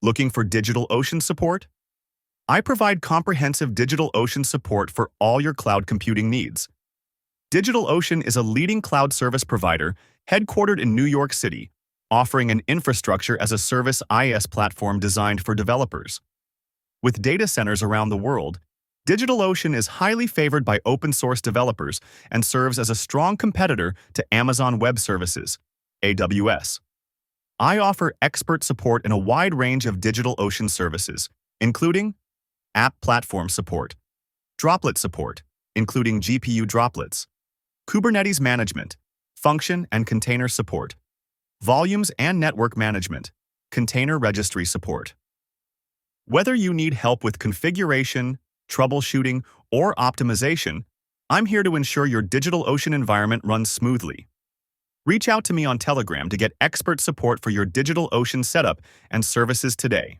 Looking for DigitalOcean support? I provide comprehensive DigitalOcean support for all your cloud computing needs. DigitalOcean is a leading cloud service provider headquartered in New York City, offering an infrastructure-as-a-service IaaS platform designed for developers. With data centers around the world, DigitalOcean is highly favored by open-source developers and serves as a strong competitor to Amazon Web Services, AWS. I offer expert support in a wide range of DigitalOcean services, including app platform support, Droplet support, including GPU droplets, Kubernetes management, function and container support, volumes and network management, container registry support. Whether you need help with configuration, troubleshooting, or optimization, I'm here to ensure your DigitalOcean environment runs smoothly. Reach out to me on Telegram to get expert support for your DigitalOcean setup and services today.